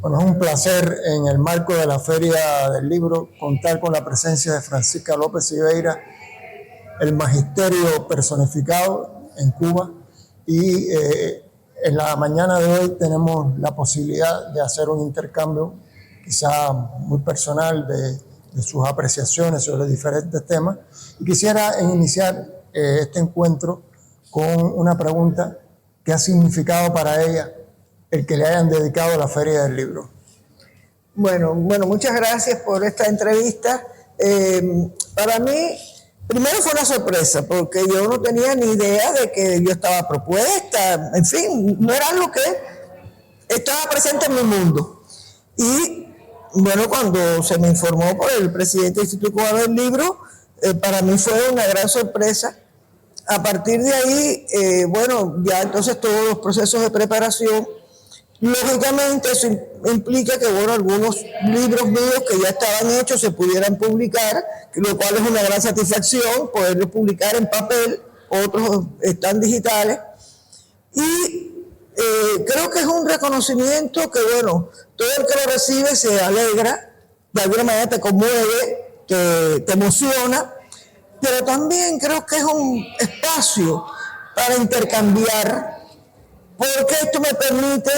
Bueno, es un placer en el marco de la Feria del Libro contar con la presencia de Francisca López Siveira, el magisterio personificado en Cuba, y en la mañana de hoy tenemos la posibilidad de hacer un intercambio quizá muy personal de sus apreciaciones sobre diferentes temas. Y quisiera iniciar este encuentro con una pregunta: ¿qué ha significado para ella el que le hayan dedicado la Feria del Libro? Bueno, muchas gracias por esta entrevista. Para mí, primero fue una sorpresa, porque yo no tenía ni idea de que yo estaba propuesta, en fin, no era algo que estaba presente en mi mundo. Y bueno, cuando se me informó por el presidente del Instituto Cubano del Libro, para mí fue una gran sorpresa. A partir de ahí, ya entonces todos los procesos de preparación. Lógicamente eso implica que algunos libros míos que ya estaban hechos se pudieran publicar, lo cual es una gran satisfacción poderlos publicar en papel, otros están digitales. Y creo que es un reconocimiento que, todo el que lo recibe se alegra, de alguna manera te conmueve, te emociona, pero también creo que es un espacio para intercambiar, porque esto me permite,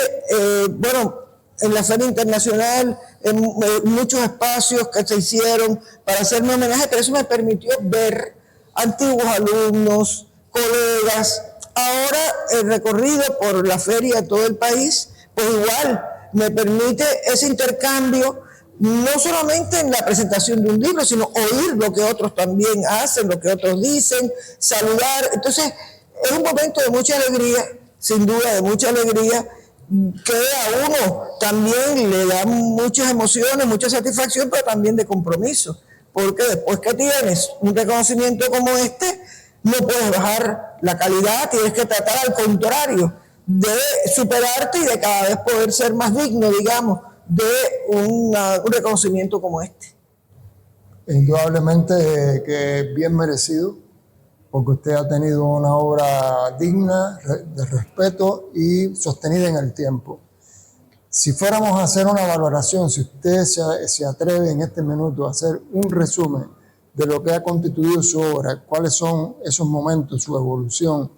en la Feria Internacional, en muchos espacios que se hicieron para hacerme homenaje, pero eso me permitió ver antiguos alumnos, colegas. Ahora el recorrido por la feria de todo el país, pues igual me permite ese intercambio, no solamente en la presentación de un libro, sino oír lo que otros también hacen, lo que otros dicen, saludar. Entonces es un momento de mucha alegría, sin duda de mucha alegría, que a uno también le da muchas emociones, mucha satisfacción, pero también de compromiso, porque después que tienes un reconocimiento como este, no puedes bajar la calidad, tienes que tratar al contrario de superarte y de cada vez poder ser más digno, digamos, de un reconocimiento como este. Indudablemente que es bien merecido, porque usted ha tenido una obra digna, de respeto y sostenida en el tiempo. Si fuéramos a hacer una valoración, si usted se atreve en este minuto a hacer un resumen de lo que ha constituido su obra, cuáles son esos momentos, su evolución,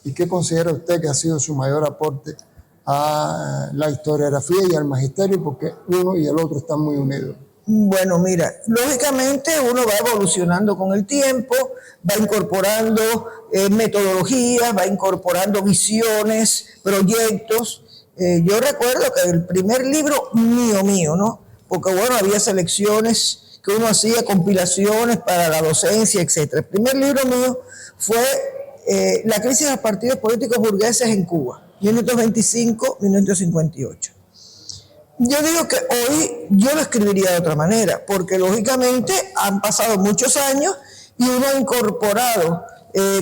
y qué considera usted que ha sido su mayor aporte a la historiografía y al magisterio, porque uno y el otro están muy unidos. Bueno, mira, lógicamente uno va evolucionando con el tiempo, va incorporando metodologías, va incorporando visiones, proyectos. Yo recuerdo que el primer libro mío, ¿no? Porque había selecciones que uno hacía, compilaciones para la docencia, etc. El primer libro mío fue La crisis de los partidos políticos burgueses en Cuba, 1925-1958. Yo digo que hoy yo lo escribiría de otra manera, porque lógicamente han pasado muchos años y uno ha incorporado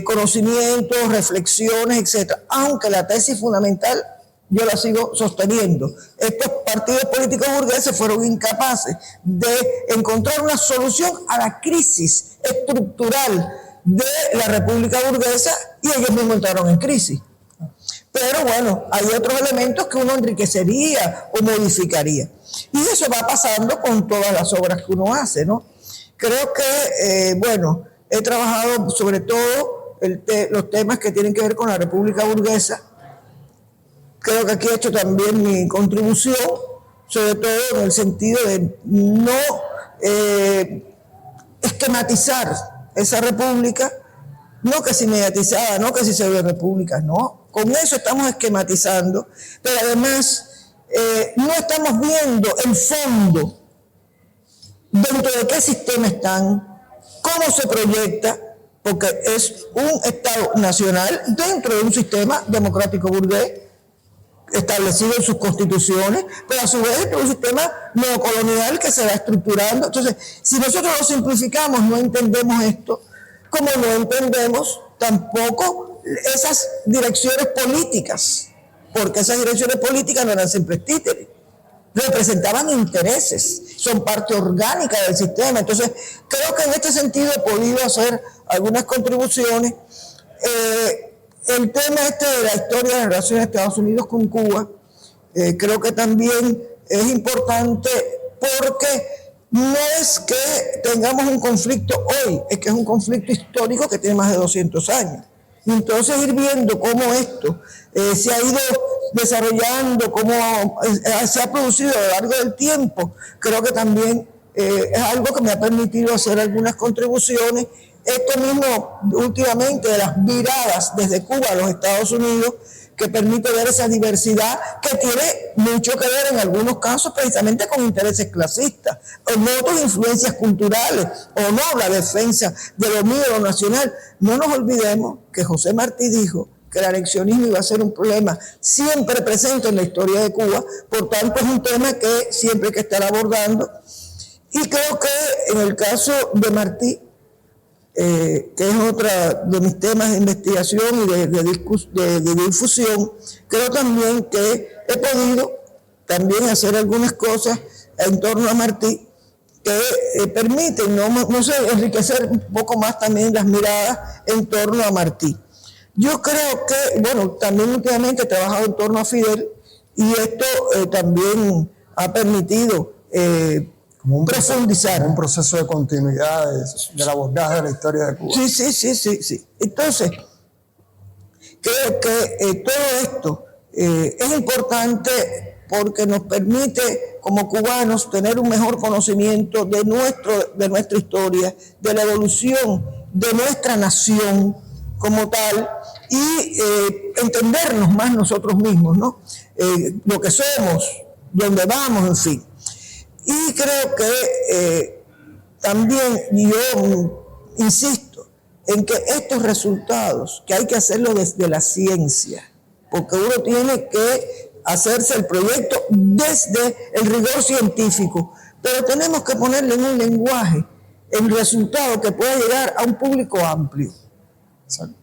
conocimientos, reflexiones, etc. Aunque la tesis fundamental yo la sigo sosteniendo. Estos partidos políticos burgueses fueron incapaces de encontrar una solución a la crisis estructural de la República Burguesa y ellos mismos entraron en crisis. Pero hay otros elementos que uno enriquecería o modificaría. Y eso va pasando con todas las obras que uno hace, ¿no? Creo que, he trabajado sobre todo los temas que tienen que ver con la República Burguesa. Creo que aquí he hecho también mi contribución, sobre todo en el sentido de no esquematizar esa república, no que si mediatizada, no que si se ve república, no. Con eso estamos esquematizando, pero además no estamos viendo el fondo, dentro de qué sistema están, cómo se proyecta, porque es un Estado nacional dentro de un sistema democrático burgués, establecido en sus constituciones, pero a su vez es un sistema neocolonial que se va estructurando. Entonces, si nosotros lo simplificamos, no entendemos esto, como no entendemos tampoco esas direcciones políticas, porque esas direcciones políticas no eran siempre títeres, representaban intereses, son parte orgánica del sistema. Entonces, creo que en este sentido he podido hacer algunas contribuciones. El tema de la historia de las relaciones de Estados Unidos con Cuba, creo que también es importante porque no es que tengamos un conflicto hoy, es que es un conflicto histórico que tiene más de 200 años. Y entonces ir viendo cómo esto se ha ido desarrollando, cómo se ha producido a lo largo del tiempo, creo que también es algo que me ha permitido hacer algunas contribuciones. Esto mismo últimamente de las miradas desde Cuba a los Estados Unidos, que permite ver esa diversidad que tiene mucho que ver en algunos casos precisamente con intereses clasistas, o no otras influencias culturales, o no la defensa de lo mío, lo nacional. No nos olvidemos que José Martí dijo que el anexionismo iba a ser un problema siempre presente en la historia de Cuba, por tanto es un tema que siempre hay que estar abordando. Y creo que en el caso de Martí, que es otro de mis temas de investigación y de difusión, creo también que he podido también hacer algunas cosas en torno a Martí que permiten, no sé, enriquecer un poco más también las miradas en torno a Martí. Yo creo que, bueno, también últimamente he trabajado en torno a Fidel y esto también ha permitido profundizar. Como un proceso de continuidad del abordaje de la historia de Cuba. Sí. Entonces, creo que todo esto es importante porque nos permite como cubanos tener un mejor conocimiento de nuestra historia, de la evolución de nuestra nación como tal y entendernos más nosotros mismos, ¿no? Lo que somos, dónde vamos, en fin. Y creo que también yo insisto en que estos resultados, que hay que hacerlo desde la ciencia, porque uno tiene que hacerse el proyecto desde el rigor científico, pero tenemos que ponerle en un lenguaje el resultado que pueda llegar a un público amplio. Exacto.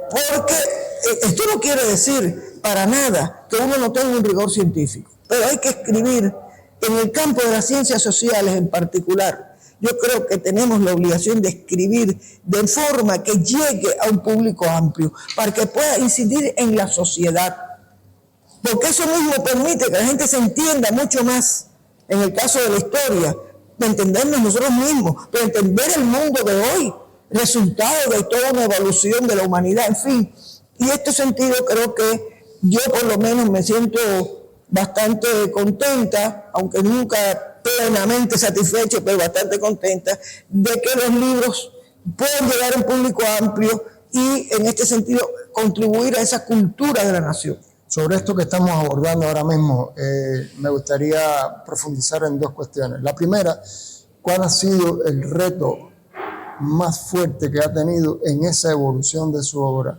Porque esto no quiere decir para nada que uno no tenga un rigor científico, pero hay que escribir. En el campo de las ciencias sociales en particular, yo creo que tenemos la obligación de escribir de forma que llegue a un público amplio, para que pueda incidir en la sociedad. Porque eso mismo permite que la gente se entienda mucho más, en el caso de la historia, de entendernos nosotros mismos, de entender el mundo de hoy, resultado de toda una evolución de la humanidad, en fin. Y en este sentido creo que yo por lo menos me siento bastante contenta, aunque nunca plenamente satisfecha, pero bastante contenta de que los libros puedan llegar a un público amplio y en este sentido contribuir a esa cultura de la nación. Sobre esto que estamos abordando ahora mismo, me gustaría profundizar en dos cuestiones. La primera, ¿cuál ha sido el reto más fuerte que ha tenido en esa evolución de su obra?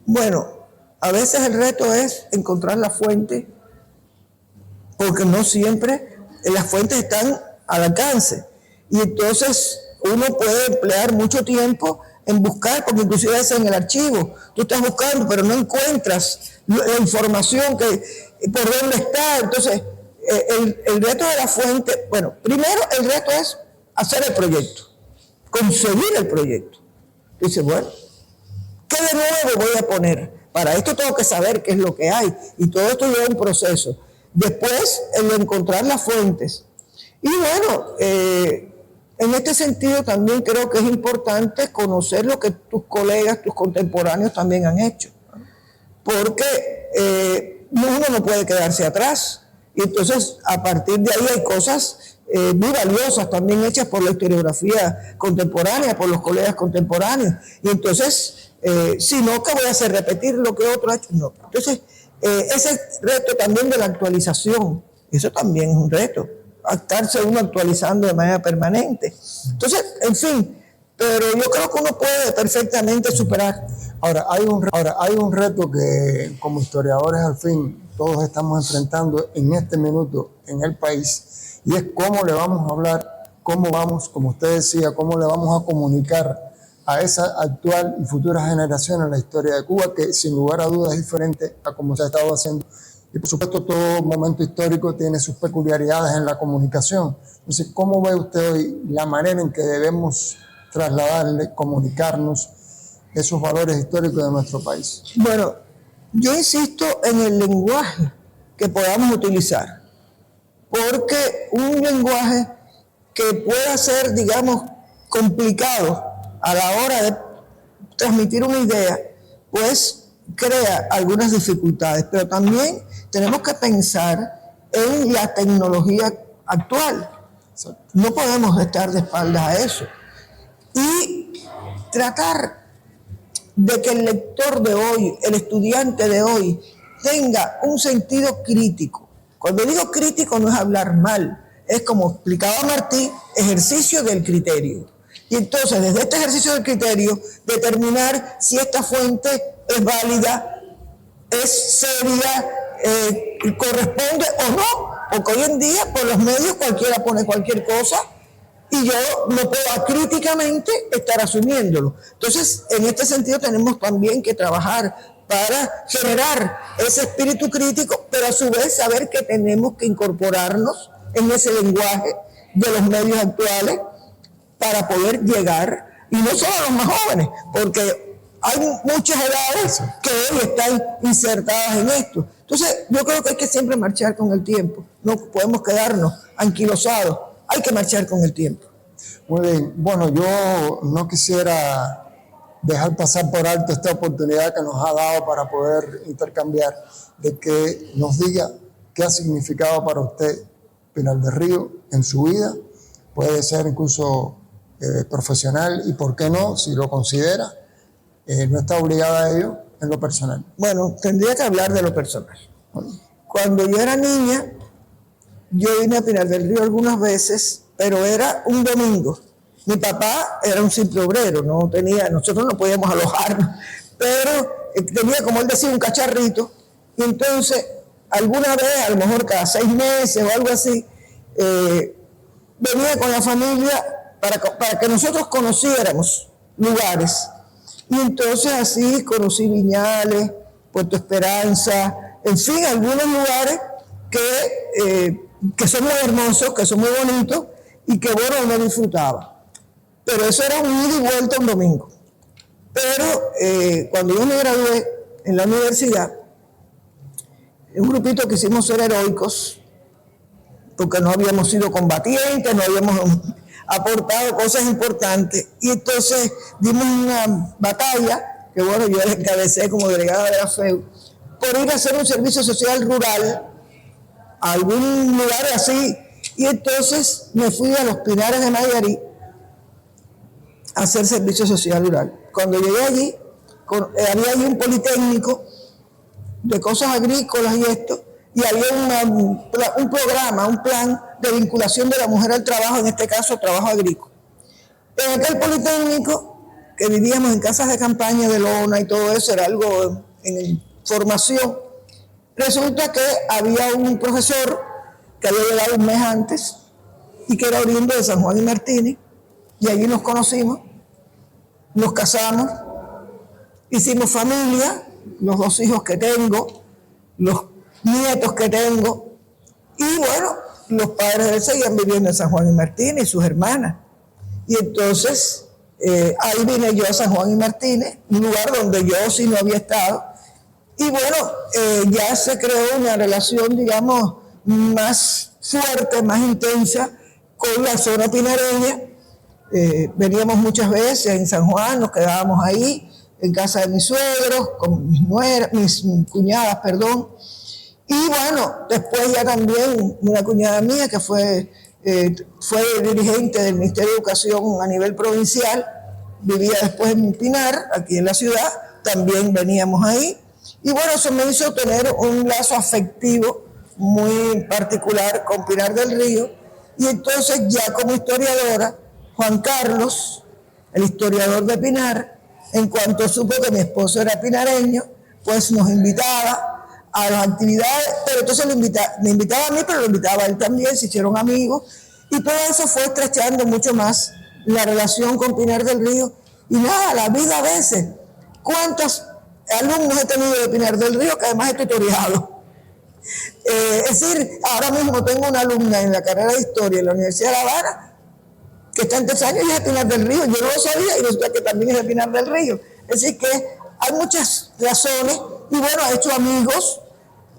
Bueno, a veces el reto es encontrar la fuente, porque no siempre las fuentes están al alcance. Y entonces uno puede emplear mucho tiempo en buscar, porque inclusive es en el archivo. Tú estás buscando, pero no encuentras la información por dónde está. Entonces, el reto de la fuente, bueno, primero el reto es hacer el proyecto, conseguir el proyecto. Dice, bueno, ¿qué de nuevo voy a poner? Para esto tengo que saber qué es lo que hay. Y todo esto lleva un proceso. Después, el de encontrar las fuentes. Y bueno, en este sentido también creo que es importante conocer lo que tus colegas, tus contemporáneos también han hecho. Porque uno no puede quedarse atrás. Y entonces, a partir de ahí hay cosas muy valiosas también hechas por la historiografía contemporánea, por los colegas contemporáneos. Y entonces, si no, ¿qué voy a hacer? ¿Repetir lo que otro ha hecho? No. Entonces, ese reto también de la actualización, eso también es un reto, estarse uno actualizando de manera permanente. Entonces, en fin, pero yo creo que uno puede perfectamente superar. Ahora, hay un reto que como historiadores al fin todos estamos enfrentando en este minuto en el país, y es cómo le vamos a hablar, cómo vamos, como usted decía, cómo le vamos a comunicar a esa actual y futuras generaciones la historia de Cuba, que sin lugar a dudas es diferente a como se ha estado haciendo. Y por supuesto todo momento histórico tiene sus peculiaridades en la comunicación. Entonces, ¿cómo ve usted hoy la manera en que debemos trasladarle, comunicarnos esos valores históricos de nuestro país? Bueno, yo insisto en el lenguaje que podamos utilizar. Porque un lenguaje que pueda ser, digamos, complicado a la hora de transmitir una idea, pues crea algunas dificultades. Pero también tenemos que pensar en la tecnología actual. No podemos estar de espaldas a eso. Y tratar de que el lector de hoy, el estudiante de hoy, tenga un sentido crítico. Cuando digo crítico no es hablar mal, es como explicaba Martí, ejercicio del criterio. Y entonces, desde este ejercicio del criterio, determinar si esta fuente es válida, es seria, corresponde o no, porque hoy en día por los medios cualquiera pone cualquier cosa y yo no puedo acríticamente estar asumiéndolo. Entonces, en este sentido tenemos también que trabajar para generar ese espíritu crítico, pero a su vez saber que tenemos que incorporarnos en ese lenguaje de los medios actuales para poder llegar, y no solo a los más jóvenes, porque hay muchas edades que hoy están insertadas en esto. Entonces, yo creo que hay que siempre marchar con el tiempo, no podemos quedarnos anquilosados, hay que marchar con el tiempo. Muy bien, bueno, yo no quisiera dejar pasar por alto esta oportunidad que nos ha dado para poder intercambiar, de que nos diga qué ha significado para usted Pinar del Río en su vida, puede ser incluso profesional y por qué no, si lo considera, no está obligada a ello en lo personal. Bueno, tendría que hablar de lo personal. Cuando yo era niña, yo vine a Pinar del Río algunas veces, pero era un domingo. Mi papá era un simple obrero, nosotros no podíamos alojarnos, pero tenía, como él decía, un cacharrito, y entonces alguna vez, a lo mejor cada 6 meses o algo así, venía con la familia para que nosotros conociéramos lugares. Y entonces así conocí Viñales, Puerto Esperanza, en fin, algunos lugares que son muy hermosos, que son muy bonitos y que bueno, uno disfrutaba. Pero eso era un ida y vuelta un domingo. Pero cuando yo me gradué en la universidad, un grupito quisimos ser heroicos, porque no habíamos sido combatientes, no habíamos aportado cosas importantes, y entonces dimos una batalla, que bueno, yo la encabecé como delegada de la FEU, por ir a hacer un servicio social rural a algún lugar así, y entonces me fui a los Pinares de Nayarit a hacer servicio social rural. Cuando llegué allí, había allí un politécnico de cosas agrícolas y esto, y había un programa, un plan de vinculación de la mujer al trabajo, en este caso trabajo agrícola. En aquel politécnico, que vivíamos en casas de campaña de lona y todo eso, era algo en formación, resulta que había un profesor que había llegado un mes antes y que era oriundo de San Juan y Martínez, y allí nos conocimos, nos casamos, hicimos familia, los 2 hijos que tengo, los nietos que tengo, y bueno, los padres de él seguían viviendo en San Juan y Martínez y sus hermanas. Y entonces ahí vine yo a San Juan y Martínez, un lugar donde yo sí no había estado, y bueno, ya se creó una relación, digamos, más fuerte, más intensa con la zona pinareña. Veníamos muchas veces en San Juan, nos quedábamos ahí en casa de mis suegros, con mis cuñadas, perdón. Y bueno, después ya también una cuñada mía que fue dirigente del Ministerio de Educación a nivel provincial, vivía después en Pinar, aquí en la ciudad, también veníamos ahí. Y bueno, eso me hizo tener un lazo afectivo muy particular con Pinar del Río. Y entonces ya como historiadora, Juan Carlos, el historiador de Pinar, en cuanto supo que mi esposo era pinareño, pues nos invitaba a las actividades, pero entonces me invitaba a mí, pero lo invitaba a él también, se hicieron amigos, y todo eso fue estrechando mucho más la relación con Pinar del Río. Y nada, la vida a veces, ¿cuántos alumnos he tenido de Pinar del Río que además he tutoriado? Es decir, ahora mismo tengo una alumna en la carrera de Historia en la Universidad de La Habana, que está en 3 años y es de Pinar del Río. Yo no lo sabía y resulta que también es de Pinar del Río. Es decir, que hay muchas razones y bueno, he hecho amigos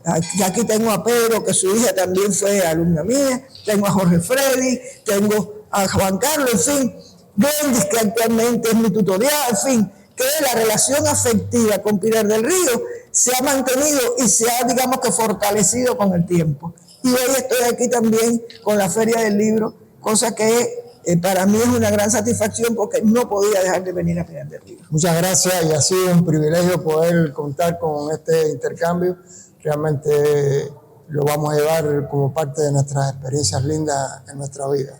Aquí tengo a Pedro, que su hija también fue alumna mía, tengo a Jorge Freddy, tengo a Juan Carlos, en fin, Bendis, que actualmente es mi tutorial, en fin, que la relación afectiva con Pilar del Río se ha mantenido y se ha, digamos que, fortalecido con el tiempo. Y hoy estoy aquí también con la Feria del Libro, cosa que para mí es una gran satisfacción porque no podía dejar de venir a Pinar del Río. Muchas gracias, y ha sido un privilegio poder contar con este intercambio. Realmente lo vamos a llevar como parte de nuestras experiencias lindas en nuestra vida.